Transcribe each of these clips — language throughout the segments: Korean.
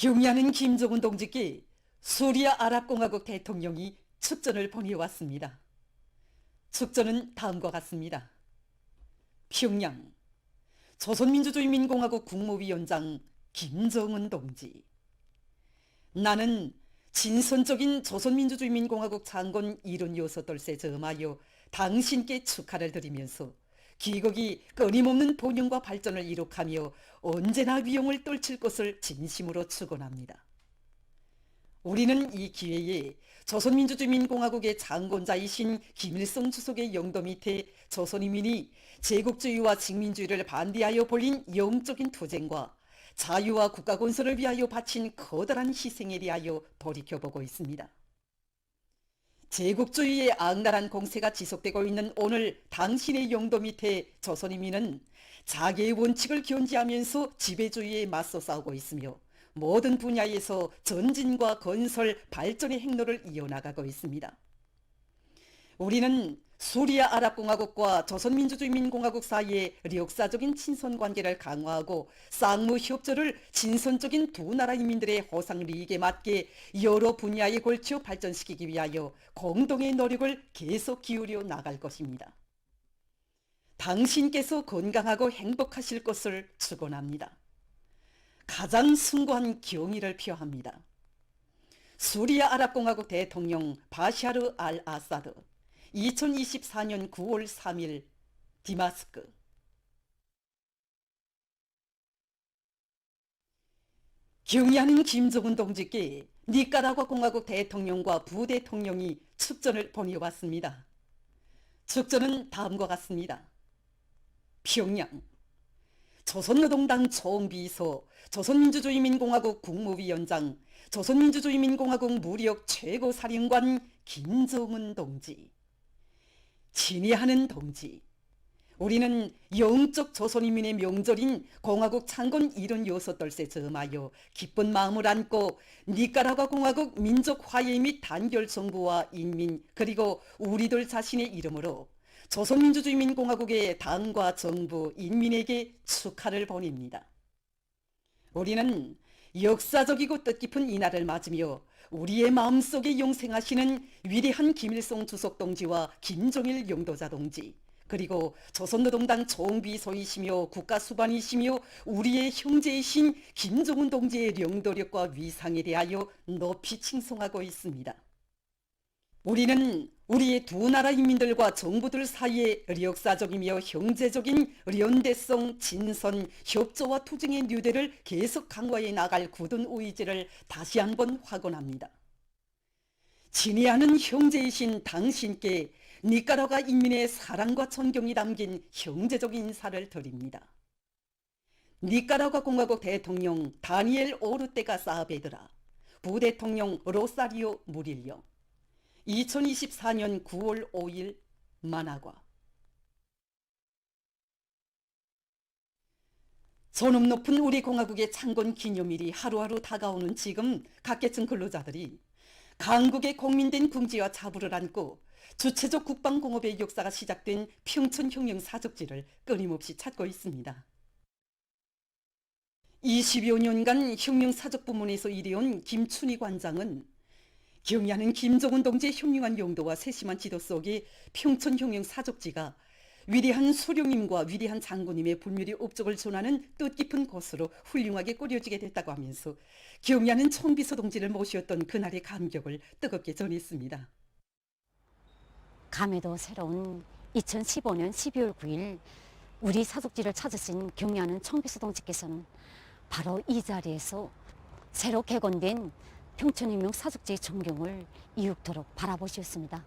경의하는 김정은 동지께 수리아 아랍공화국 대통령이 축전을 보내왔습니다. 축전은 다음과 같습니다. 평양 조선민주주의인민공화국 국무위원장 김정은 동지. 나는 진선적인 조선민주주의인민공화국 창건 76돌세 점하여 당신께 축하를 드리면서 기국이 끊임없는 번영과 발전을 이룩하며 언제나 위용을 떨칠 것을 진심으로 축원합니다. 우리는 이 기회에 조선민주주의인민공화국의 창건자이신 김일성 주석의 영도 밑에 조선인민이 제국주의와 직민주의를 반대하여 벌인 영적인 투쟁과 자유와 국가 건설을 위하여 바친 커다란 희생에 대하여 돌이켜보고 있습니다. 제국주의의 악랄한 공세가 지속되고 있는 오늘 당신의 영도 밑에 조선인민은 자기의 원칙을 견지하면서 지배주의에 맞서 싸우고 있으며 모든 분야에서 전진과 건설, 발전의 행로를 이어나가고 있습니다. 우리는 수리아 아랍공화국과 조선민주주의인민공화국 사이의 역사적인 친선관계를 강화하고 쌍무협조를 진선적인 두 나라 인민들의 호상利益에 맞게 여러 분야에 걸쳐 발전시키기 위하여 공동의 노력을 계속 기울여 나갈 것입니다. 당신께서 건강하고 행복하실 것을 축원합니다. 가장 숭고한 경의를 표합니다. 수리아 아랍공화국 대통령 바샤르 알 아사드 2024년 9월 3일 디마스크. 경의하는 김정은 동지께 니카라과 공화국 대통령과 부대통령이 축전을 보내왔습니다. 축전은 다음과 같습니다. 평양 조선노동당 총비서, 조선민주주의인민공화국 국무위원장, 조선민주주의인민공화국 무력 최고사령관 김정은 동지. 친애하는 동지, 우리는 영적 조선인민의 명절인 공화국 창건 76돌세 점하여 기쁜 마음을 안고 니카라과 공화국 민족 화해 및 단결 정부와 인민 그리고 우리들 자신의 이름으로 조선민주주의인민공화국의 당과 정부, 인민에게 축하를 보냅니다. 우리는 역사적이고 뜻깊은 이날을 맞으며 우리의 마음속에 영생하시는 위대한 김일성 주석 동지와 김정일 영도자 동지, 그리고 조선노동당 총비서이시며 국가수반이시며 우리의 형제이신 김정은 동지의 영도력과 위상에 대하여 높이 칭송하고 있습니다. 우리는 우리의 두 나라 인민들과 정부들 사이의 역사적이며 형제적인 연대성, 진선, 협조와 투쟁의 뉴대를 계속 강화해 나갈 굳은 의지를 다시 한번 확언합니다. 친애하는 형제이신 당신께 니카라과 인민의 사랑과 존경이 담긴 형제적 인사를 드립니다. 니카라과 공화국 대통령 다니엘 오르테가 사베드라, 부대통령 로사리오 무릴로 2024년 9월 5일 마나과. 존엄 높은 우리 공화국의 창건 기념일이 하루하루 다가오는 지금 각계층 근로자들이 강국의 공민된 궁지와 자부를 안고 주체적 국방공업의 역사가 시작된 평천혁명 사적지를 끊임없이 찾고 있습니다. 20여 년간 혁명사적 부문에서 일해온 김춘희 관장은 경의하는 김정은 동지의 현명한 용도와 세심한 지도 속에 평천혁명 사적지가 위대한 수령님과 위대한 장군님의 불멸의 업적을 전하는 뜻깊은 곳으로 훌륭하게 꾸려지게 됐다고 하면서 경의하는 총비서 동지를 모셨던 그날의 감격을 뜨겁게 전했습니다. 감회도 새로운 2015년 12월 9일 우리 사적지를 찾으신 경의하는 총비서 동지께서는 바로 이 자리에서 새로 개건된 평천혁명 사적지의 전경을 이윽도록 바라보셨습니다.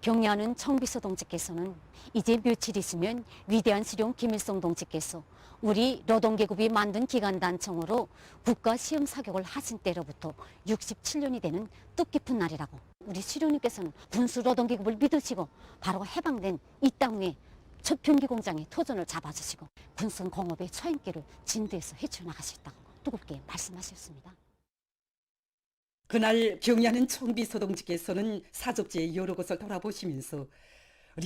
경의하는 총비서 동지께서는 이제 며칠 있으면 위대한 수령 김일성 동지께서 우리 노동계급이 만든 기관단청으로 국가시험 사격을 하신 때로부터 67년이 되는 뜻깊은 날이라고, 우리 수령님께서는 군수노동계급을 믿으시고 바로 해방된 이 땅에 첫 변기 공장의 토전을 잡아주시고 군성공업의 초행길을 진도에서 헤쳐나가셨다고 뜨겁게 말씀하셨습니다. 그날 경의하는 총비서 동지께서는 사적지의 여러 곳을 돌아보시면서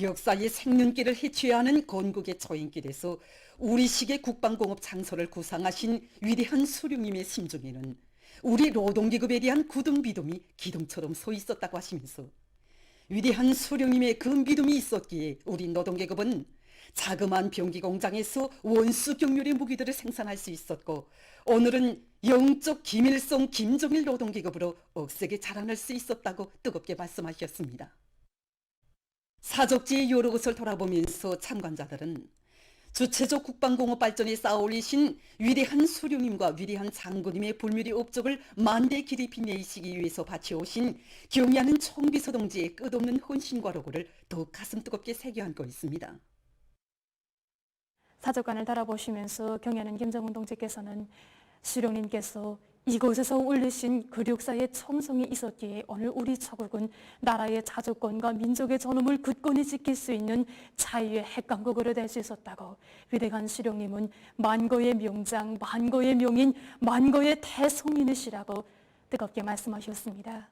역사의 생년길을 헤쳐야 하는 건국의 초행길에서 우리식의 국방공업 장소를 구상하신 위대한 수령님의 심중에는 우리 노동계급에 대한 굳은 믿음이 기둥처럼 서 있었다고 하시면서 위대한 수령님의 그 믿음이 있었기에 우리 노동계급은 자그마한 병기 공장에서 원수 경률의 무기들을 생산할 수 있었고 오늘은 영적 김일성 김정일 노동계급으로 억세게 자라날 수 있었다고 뜨겁게 말씀하셨습니다. 사적지의 여러 곳을 돌아보면서 참관자들은 주체적 국방공업 발전에 쌓아올리신 위대한 수령님과 위대한 장군님의 불멸의 업적을 만대 길이 빛내시기 위해서 바쳐오신 경의하는 총비서 동지의 끝없는 헌신과 로고를 더욱 가슴 뜨겁게 새겨안고 있습니다. 사적관을 달아보시면서 경의하는 김정은 동지께서는 수령님께서 이곳에서 올리신 그 역사의 첨성이 있었기에 오늘 우리 조국은 나라의 자주권과 민족의 존엄을 굳건히 지킬 수 있는 자유의 핵강국으로 될 수 있었다고 위대한 수령님은 만고의 명장, 만고의 명인, 만고의 대성인이시라고 뜨겁게 말씀하셨습니다.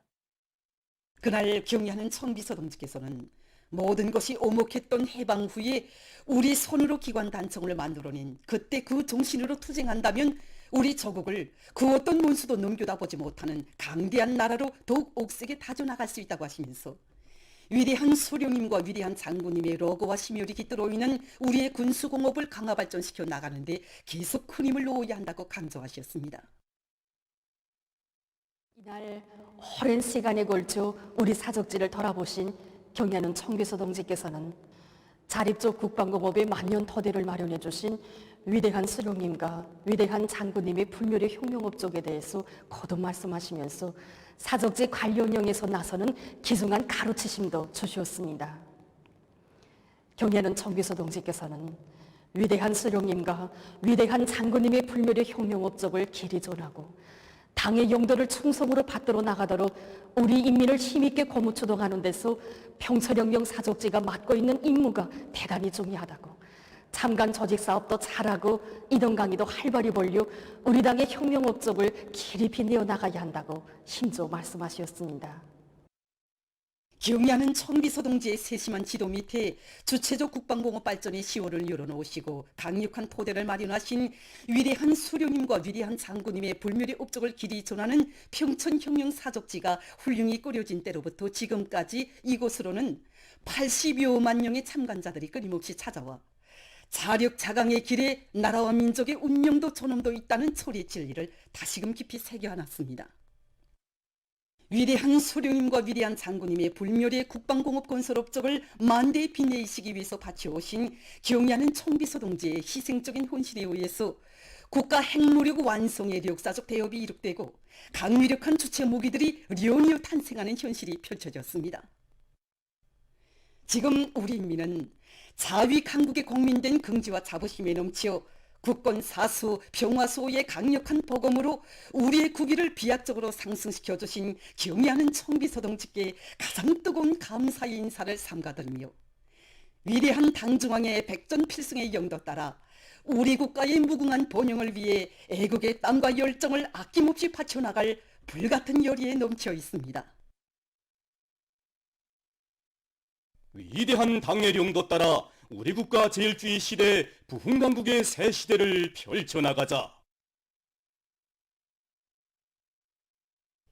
그날 경의하는 총비서 동지께서는 모든 것이 오목했던 해방 후에 우리 손으로 기관 단청을 만들어낸 그때 그 정신으로 투쟁한다면 우리 조국을 그 어떤 문수도 넘겨다 보지 못하는 강대한 나라로 더욱 옥색에 다져나갈 수 있다고 하시면서 위대한 수령님과 위대한 장군님의 로고와 심혈이 깃들어 있는 우리의 군수공업을 강화 발전시켜 나가는데 계속 큰 힘을 놓아야 한다고 강조하셨습니다. 이날 오랜 시간에 걸쳐 우리 사적지를 돌아보신 경의하는 총비서 동지께서는 자립적 국방공업의 만년 토대를 마련해 주신 위대한 수령님과 위대한 장군님의 불멸의 혁명업적에 대해서 거듭 말씀하시면서 사적지 관련령에서 나서는 기중한 가르치심도 주셨습니다. 경의하는 총비서 동지께서는 위대한 수령님과 위대한 장군님의 불멸의 혁명업적을 길이 전하고 당의 용도를 충성으로 받들어 나가도록 우리 인민을 힘있게 고무추동하는 데서 평철혁명 사적지가 맡고 있는 임무가 대단히 중요하다고 참관 조직 사업도 잘하고 이동 강의도 활발히 벌려 우리 당의 혁명 업적을 길이 빛내어 나가야 한다고 힘줘 말씀하셨습니다. 경의하는 총비서 동지의 세심한 지도 밑에 주체적 국방공업 발전의 시호를 열어놓으시고 강력한 토대를 마련하신 위대한 수령님과 위대한 장군님의 불멸의 업적을 길이 전하는 평천혁명 사적지가 훌륭히 꾸려진 때로부터 지금까지 이곳으로는 80여만 명의 참관자들이 끊임없이 찾아와 자력자강의 길에 나라와 민족의 운명도 존엄도 있다는 소리의 진리를 다시금 깊이 새겨안았습니다. 위대한 수령님과 위대한 장군님의 불멸의 국방공업 건설 업적을 만대에 빛내시기 위해서 바쳐오신 경의하는 총비서 동지의 희생적인 혼신에 의해서 국가 핵무력 완성의 역사적 대업이 이룩되고 강위력한 주체 무기들이 연이어 탄생하는 현실이 펼쳐졌습니다. 지금 우리 인민은 자위 강국의 공민된 긍지와 자부심에 넘치어 국권 사수, 평화수호의 강력한 보검으로 우리의 국위를 비약적으로 상승시켜 주신 경의하는 총비서 동지께 가장 뜨거운 감사의 인사를 삼가드리며 위대한 당중앙의 백전필승의 영도 따라 우리 국가의 무궁한 번영을 위해 애국의 땀과 열정을 아낌없이 바쳐나갈 불같은 열의에 넘쳐 있습니다. 위대한 당의 용도 따라 우리 국가 제일주의 시대 부흥강국의 새 시대를 펼쳐나가자.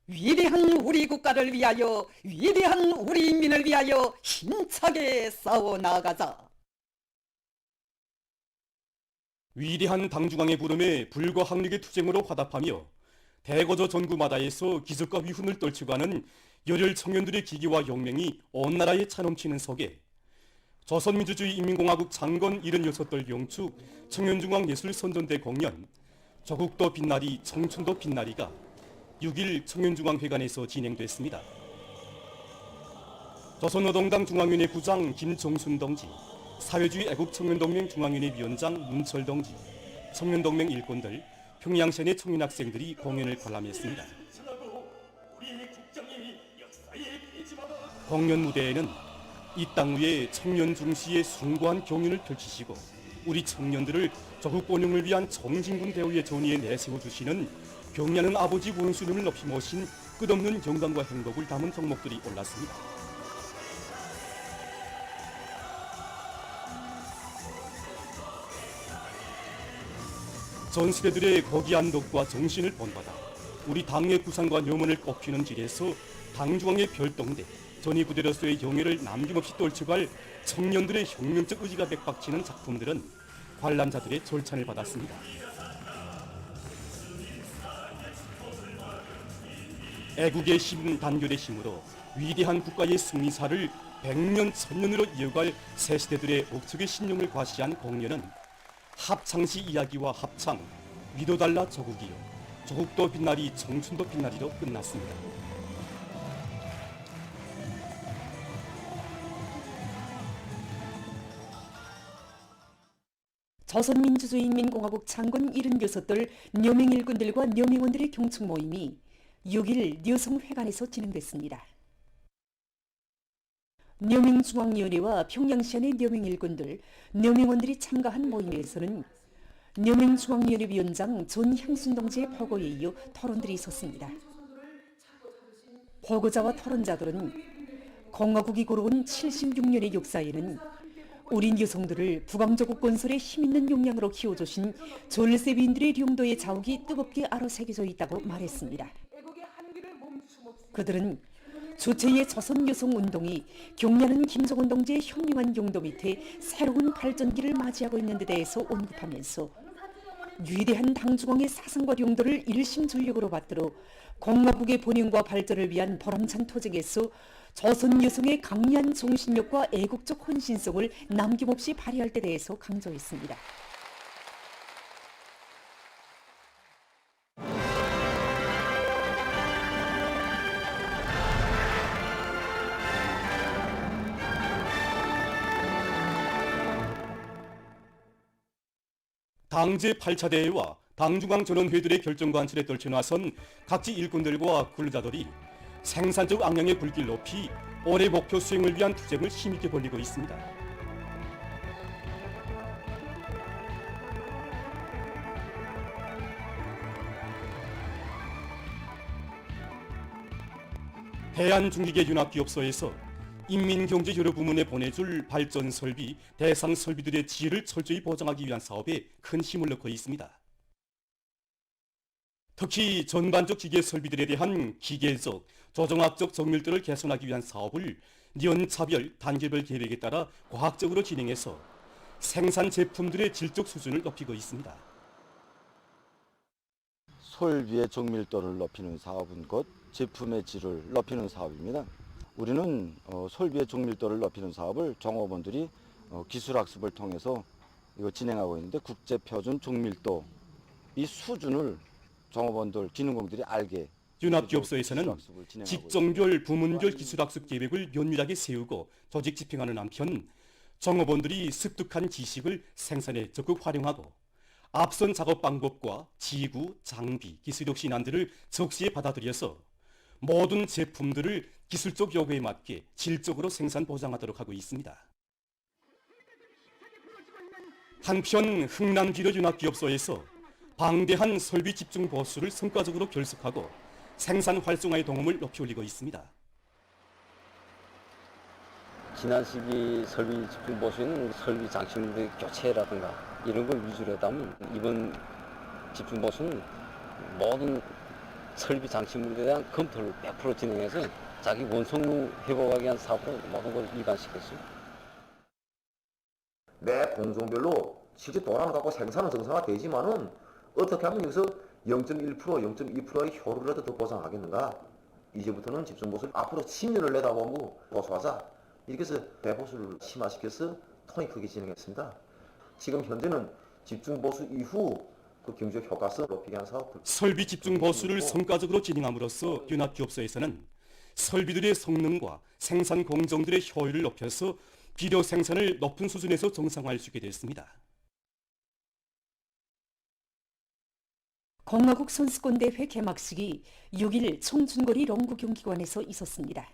위대한 우리 국가를 위하여, 위대한 우리 인민을 위하여 힘차게 싸워나가자. 위대한 당중앙의 부름에 불과 학력의 투쟁으로 화답하며 대거저 전구마다에서 기습과 위훈을 떨치고가는 열혈 청년들의 기기와 용맹이 온 나라에 차넘치는 속에 조선민주주의 인민공화국 창건 76돌 영축 청년중앙예술선전대 공연 조국도 빛나리 청춘도 빛나리가 6일 청년중앙회관에서 진행됐습니다. 조선노동당 중앙위원회 부장 김종순 동지, 사회주의 애국청년동맹 중앙위원회 위원장 문철 동지, 청년동맹 일꾼들, 평양시내 청년학생들이 공연을 관람했습니다. 공연 무대에는 이 땅 위에 청년 중시의 숭고한 경륜을 펼치시고 우리 청년들을 조국 번영을 위한 정진군 대우의 전의에 내세워주시는 경의하는 아버지 원수님을 높이 모신 끝없는 영광과 행복을 담은 덕목들이 올랐습니다. 전 세대들의 거기한 덕과 정신을 본받아 우리 당의 구상과 염원을 꺾이는 길에서 당중앙의 별동대, 전위부대로서의 영예를 남김없이 떨쳐갈 청년들의 혁명적 의지가 맥박치는 작품들은 관람자들의 절찬을 받았습니다. 애국의 힘, 단결의 힘으로 위대한 국가의 승리사를 100년, 1000년으로 이어갈 새 세대들의 억척의 신념을 과시한 공연은 합창시 이야기와 합창, 위도 달라 조국이요, 조국도 빛나리, 청춘도 빛나리로 끝났습니다. 조선민주주의인민공화국 창건 76돌 녀맹일군들과 녀맹원들의 경축 모임이 6일 여성회관에서 진행됐습니다. 녀맹중앙위원회와 평양시안의 녀맹일군들, 녀맹원들이 참가한 모임에서는 녀맹중앙위원회 위원장 전향순 동지의 보고에 이어 토론들이 있었습니다. 보고자와 토론자들은 공화국이 걸어온 76년의 역사에는 우린 여성들을 북왕조국 건설에 힘있는 역량으로 키워주신 전세비인들의 용도의 자욱이 뜨겁게 아로새겨져 있다고 말했습니다. 그들은 주체의 조선 여성운동이 경려는 김정은 동지의 현명한 용도 밑에 새로운 발전기를 맞이하고 있는 데 대해서 언급하면서 위대한 당중앙의 사상과 용도를 일심전력으로 받들어 공화국의 번영과 발전을 위한 보람찬 토직에서 조선 여성의 강렬한 정신력과 애국적 헌신성을 남김없이 발휘할 때 대해서 강조했습니다. 당제 8차 대회와 당중앙 전원회들의 결정과 안철에 떨쳐 나선 각지 일꾼들과 근로자들이 생산적 악량의 불길 높이 올해 목표 수행을 위한 투쟁을 힘있게 벌이고 있습니다. 대한중기계연합기업소에서 인민경제 여러 부문에 보내줄 발전 설비, 대상 설비들의 지혜를 철저히 보장하기 위한 사업에 큰 힘을 넣고 있습니다. 특히 전반적 기계 설비들에 대한 기계적, 조정학적 정밀도를 개선하기 위한 사업을 연차별, 단계별 계획에 따라 과학적으로 진행해서 생산 제품들의 질적 수준을 높이고 있습니다. 설비의 정밀도를 높이는 사업은 곧 제품의 질을 높이는 사업입니다. 우리는 설비의 정밀도를 높이는 사업을 종업원들이 기술학습을 통해서 이거 진행하고 있는데 국제표준 정밀도 이 수준을 종업원들, 기능공들이 알게 연합기업소에서는 직종별, 부문별 기술학습 계획을 면밀하게 세우고 조직 집행하는 한편 종업원들이 습득한 지식을 생산에 적극 활용하고 앞선 작업 방법과 지구, 장비, 기술력 신안들을 적시에 받아들여서 모든 제품들을 기술적 요구에 맞게 질적으로 생산 보장하도록 하고 있습니다. 한편 흥남기업연합기업소에서 방대한 설비 집중 보수를 성과적으로 결석하고 생산 활성화의 동험을 높이 올리고 있습니다. 지난 시기 설비 집중 보수에는 설비 장치물의 교체라든가 이런 걸 위주로 했다면 이번 집중 보수는 모든 설비 장치물에 대한 검토를 100% 진행해서 자기 원성능 회복하기 위한 사업으로 모든 걸 일반시켰습니다. 매 공종별로 실제 도량을 갖고 생산은 정상화되지만은 어떻게 하면 여기서 0.1%, 0.2%의 효율이라도 더 보상하겠는가? 이제부터는 집중보수를 앞으로 10년을 내다보고 보수하자. 이렇게 해서 대보수를 심화시켜서 통이 크게 진행했습니다. 지금 현재는 집중보수 이후 그 경제적 효과성을 높이기 위한 사업들. 설비 집중 보수를 성과적으로 진행함으로써 연합기업소에서는 설비들의 성능과 생산 공정들의 효율을 높여서 비료 생산을 높은 수준에서 정상화할 수 있게 됐습니다. 공화국 선수권대회 개막식이 6일 청춘거리 롱구경기관에서 있었습니다.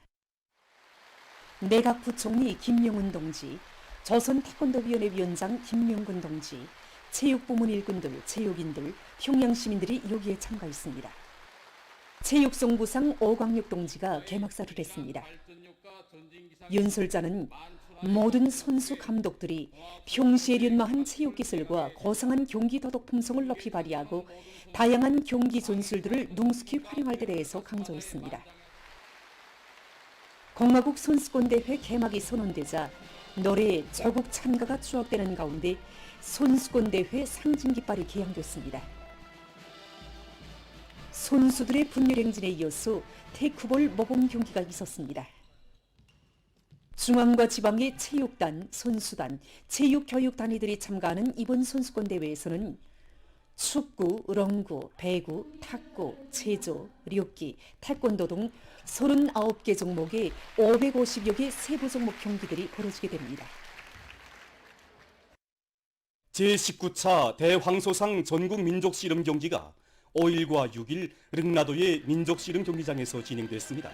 내각 부총리 김명훈 동지, 조선태권도위원회 위원장 김명근 동지, 체육부문 일꾼들, 체육인들, 평양시민들이 여기에 참가했습니다. 체육성부상 오광역 동지가 개막사를 했습니다. 연설자는 모든 선수 감독들이 평시에 련마한 체육 기술과 고상한 경기 도덕 품성을 높이 발휘하고 다양한 경기 전술들을 능숙히 활용할 데 대해서 강조했습니다. 공화국 선수권대회 개막이 선언되자 노래 조국 찬가가 추억되는 가운데 선수권대회 상징 깃발이 개양됐습니다. 선수들의 분열행진에 이어서 테크볼 모범 경기가 있었습니다. 중앙과 지방의 체육단, 선수단, 체육교육단위들이 참가하는 이번 선수권대회에서는 축구, 롱구, 배구, 탁구, 체조, 류기, 태권도 등 39개 종목의 550여 개 세부 종목 경기들이 벌어지게 됩니다. 제19차 대황소상 전국 민족씨름 경기가 5일과 6일 릉나도의 민족씨름 경기장에서 진행됐습니다.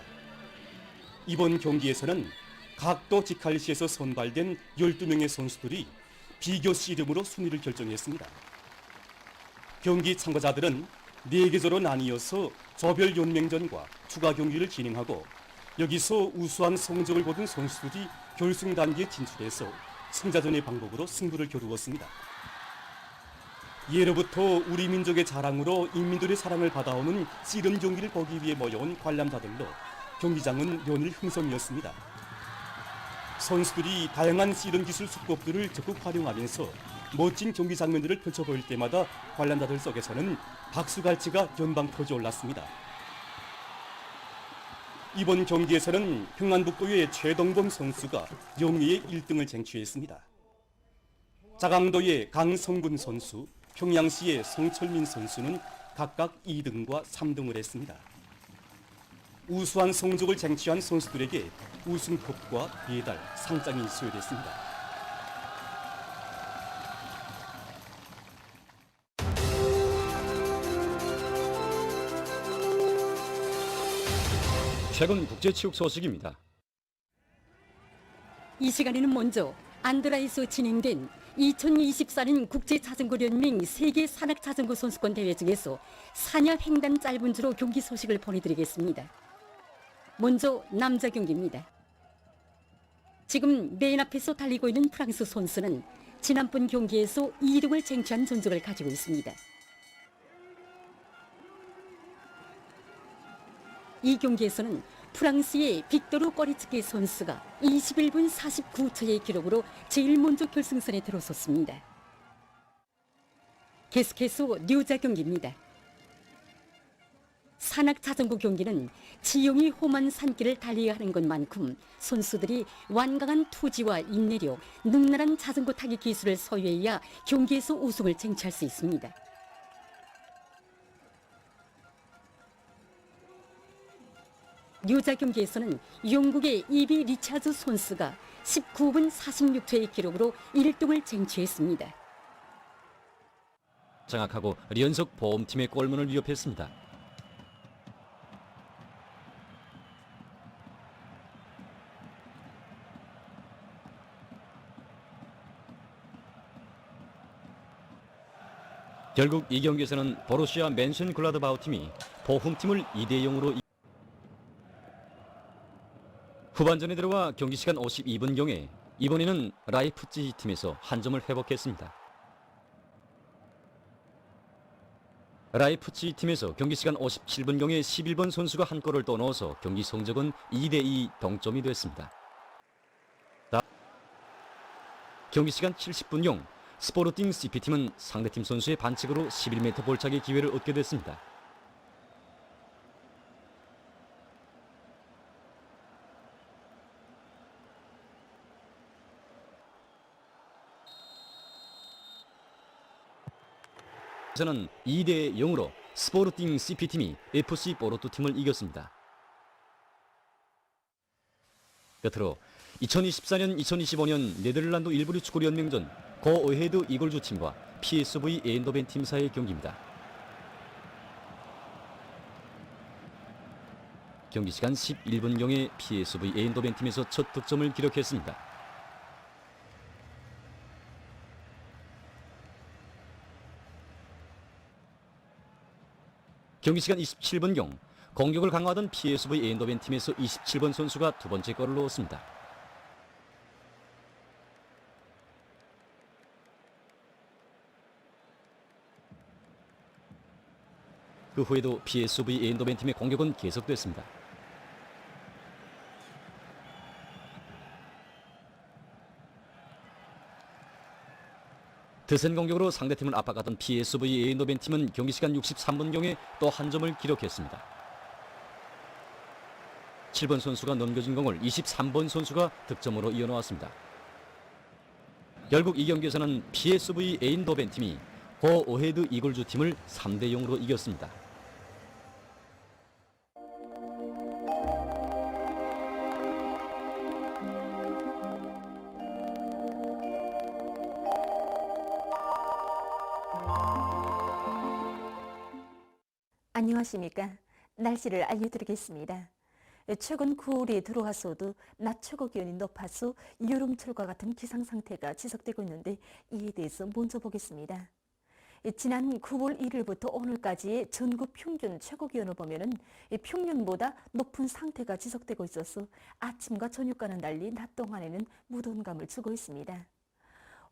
이번 경기에서는 각도 직할시에서 선발된 12명의 선수들이 비교 씨름으로 순위를 결정했습니다. 경기 참가자들은 4계조로 나뉘어서 조별 연맹전과 추가 경기를 진행하고 여기서 우수한 성적을 거둔 선수들이 결승 단계에 진출해서 승자전의 방법으로 승부를 겨루었습니다. 예로부터 우리 민족의 자랑으로 인민들의 사랑을 받아오는 씨름 경기를 보기 위해 모여온 관람자들로 경기장은 연일 흥성이었습니다. 선수들이 다양한 씨름 기술 수법들을 적극 활용하면서 멋진 경기 장면들을 펼쳐보일 때마다 관람자들 속에서는 박수갈치가 연방 터져올랐습니다. 이번 경기에서는 평안북도의 최동범 선수가 영예의 1등을 쟁취했습니다. 자강도의 강성군 선수, 평양시의 성철민 선수는 각각 2등과 3등을 했습니다. 우수한 성적을 쟁취한 선수들에게 우승컵과 메달, 상장이 수여됐습니다. 최근 국제체육 소식입니다. 이 시간에는 먼저 안드라에서 진행된 2024년 국제자전거연맹 세계 산악자전거 선수권 대회 중에서 사냐 횡단 짧은 주로 경기 소식을 보내드리겠습니다. 먼저 남자 경기입니다. 지금 맨 앞에서 달리고 있는 프랑스 선수는 지난번 경기에서 2등을 쟁취한 전적을 가지고 있습니다. 이 경기에서는 프랑스의 빅토르 꼬리츠케 선수가 21분 49초의 기록으로 제일 먼저 결승선에 들어섰습니다. 계속해서 류자 경기입니다. 산악 자전거 경기는 지형이 험한 산길을 달려야 하는 것만큼 선수들이 완강한 투지와 인내력, 능란한 자전거 타기 기술을 소유해야 경기에서 우승을 쟁취할 수 있습니다. 류자 경기에서는 영국의 이비 리차드 선수가 19분 46초의 기록으로 1등을 쟁취했습니다. 장악하고 연속 보험팀의 골문을 위협했습니다. 결국 이 경기에서는 보루시아 멘션글라드바우 팀이 보훔팀을 2대0으로 후반전에 들어와 경기 시간 52분경에 이번에는 라이프치히 팀에서 한 점을 회복했습니다. 라이프치히 팀에서 경기 시간 57분경에 11번 선수가 한 골을 또 넣어서 경기 성적은 2대2 동점이 됐습니다. 경기 시간 70분경 스포르팅 CP팀은 상대팀 선수의 반칙으로 11m 볼차기 기회를 얻게 됐습니다. 에서는 2대0으로 스포르팅 CP팀이 FC 포르투 팀을 이겼습니다. 끝으로 2024년 2025년 네덜란드 일부리 축구연맹전 고어헤드 이글주 팀과 PSV 에인도벤 팀 사이의 경기입니다. 경기 시간 11분경에 PSV 에인도벤 팀에서 첫 득점을 기록했습니다. 경기 시간 27분경 공격을 강화하던 PSV 에인도벤 팀에서 27번 선수가 두 번째 골을 넣었습니다. 그 후에도 PSV 엔더벤팀의 공격은 계속됐습니다. 드센 공격으로 상대팀을 압박하던 PSV 엔더벤팀은 경기 시간 63분경에 또 한 점을 기록했습니다. 7번 선수가 넘겨진 공을 23번 선수가 득점으로 이어놓았습니다. 결국 이 경기에서는 PSV 에인더벤팀이 고 어헤드 이글즈 팀을 3대 0으로 이겼습니다. 안녕하십니까. 날씨를 알려드리겠습니다. 최근 9월이 들어와서도 낮 최고 기온이 높아서 여름철과 같은 기상 상태가 지속되고 있는데 이에 대해서 먼저 보겠습니다. 지난 9월 1일부터 오늘까지의 전국 평균 최고 기온을 보면은 평년보다 높은 상태가 지속되고 있어서 아침과 저녁과는 달리 낮 동안에는 무더운 감을 주고 있습니다.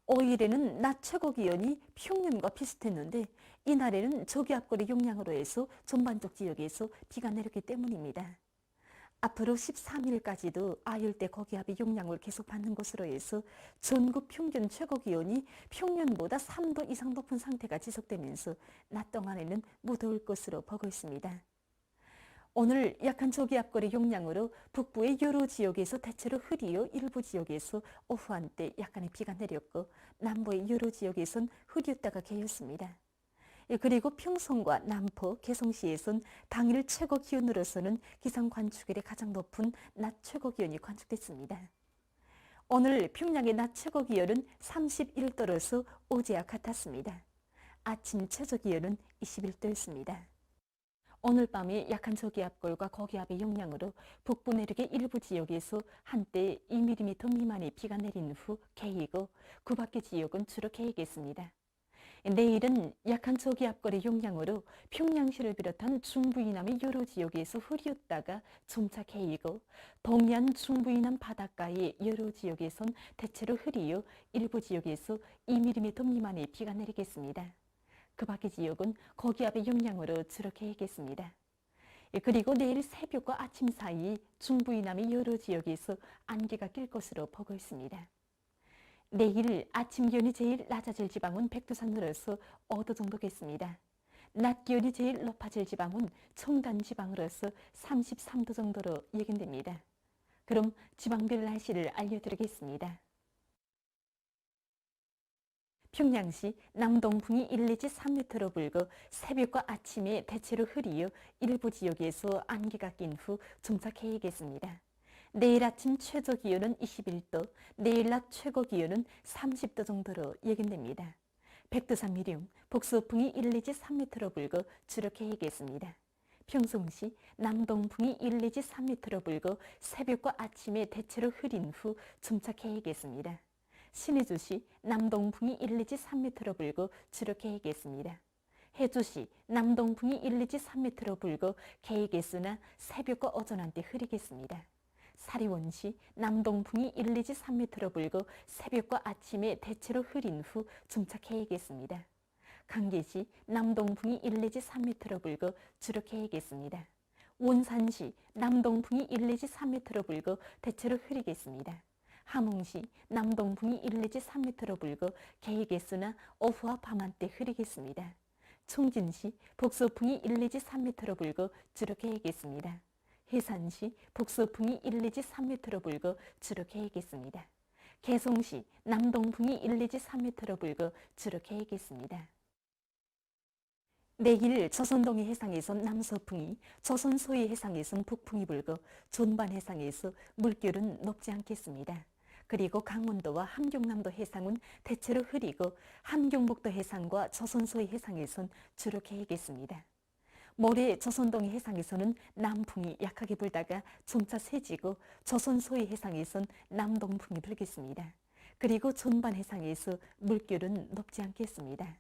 5일에는 낮 최고 기온이 평년과 비슷했는데 이날에는 저기압골의 영향으로 해서 전반적 지역에서 비가 내렸기 때문입니다. 앞으로 13일까지도 아열대 고기압의 영향을 계속 받는 것으로 해서 전국 평균 최고 기온이 평년보다 3도 이상 높은 상태가 지속되면서 낮 동안에는 무더울 것으로 보고 있습니다. 오늘 약한 저기압골의 영향으로 북부의 여러 지역에서 대체로 흐리어 일부 지역에서 오후 한때 약간의 비가 내렸고 남부의 여러 지역에선 흐렸다가 개였습니다. 그리고 평성과 남포, 개성시에선 당일 최고 기온으로서는 기상 관측일에 가장 높은 낮 최고 기온이 관측됐습니다. 오늘 평양의 낮 최고 기온은 31도로서 어제와 같았습니다. 아침 최저 기온은 21도였습니다. 오늘 밤에 약한 저기압골과 고기압의 영향으로 북부 내륙의 일부 지역에서 한때 2mm 미만의 비가 내린 후 개이고 그 밖의 지역은 주로 개이겠습니다. 내일은 약한 저기압골의 영향으로 평양시를 비롯한 중부 이남의 여러 지역에서 흐렸다가 점차 개이고 동해안 중부 이남 바닷가의 여러 지역에선 대체로 흐리어 일부 지역에서 2mm 미만의 비가 내리겠습니다. 그 밖의 지역은 고기압의 영향으로 주로 개이겠습니다. 그리고 내일 새벽과 아침 사이 중부 이남의 여러 지역에서 안개가 낄 것으로 보고 있습니다. 내일 아침 기온이 제일 낮아질 지방은 백두산으로서 5도 정도겠습니다. 낮 기온이 제일 높아질 지방은 청단 지방으로서 33도 정도로 예견됩니다. 그럼 지방별 날씨를 알려드리겠습니다. 평양시 남동풍이 1 내지 3m로 불고 새벽과 아침에 대체로 흐리어 일부 지역에서 안개가 낀 후 점차 개이겠습니다. 내일 아침 최저 기온은 21도, 내일 낮 최고 기온은 30도 정도로 예견됩니다. 백두산 미령, 북서풍이 1 내지 3m로 불고 주로 개이겠습니다. 평송시 남동풍이 1 내지 3m로 불고 새벽과 아침에 대체로 흐린 후 점차 개이겠습니다. 신의주시 남동풍이 1 내지 3m로 불고 주로 개이겠습니다. 해주시 남동풍이 1 내지 3m로 불고 개이겠으나 새벽과 오전 한때 흐리겠습니다. 사리원시 남동풍이 1 내지 3m로 불고 새벽과 아침에 대체로 흐린 후 점차 개이겠습니다. 강계시 남동풍이 1 내지 3m로 불고 주로 개이겠습니다. 원산시 남동풍이 1 내지 3m로 불고 대체로 흐리겠습니다. 함흥시 남동풍이 1 내지 3m로 불고 개이겠으나 오후와 밤한때 흐리겠습니다. 총진시 북서풍이 1 내지 3m로 불고 주로 개이겠습니다. 해산시 북서풍이 1 내지 3m로 불고 주로 개이겠습니다. 개성시 남동풍이 1 내지 3m로 불고 주로 개이겠습니다. 내일 조선동해 해상에선 남서풍이, 조선 서해 해상에선 북풍이 불고 전반 해상에서 물결은 높지 않겠습니다. 그리고 강원도와 함경남도 해상은 대체로 흐리고 함경북도 해상과 조선 서해 해상에선 주로 개이겠습니다. 모레 조선동해 해상에서는 남풍이 약하게 불다가 점차 세지고 조선 서해 해상에선 남동풍이 불겠습니다. 그리고 전반 해상에서 물결은 높지 않겠습니다.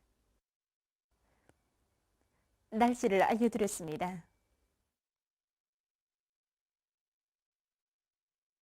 날씨를 알려드렸습니다.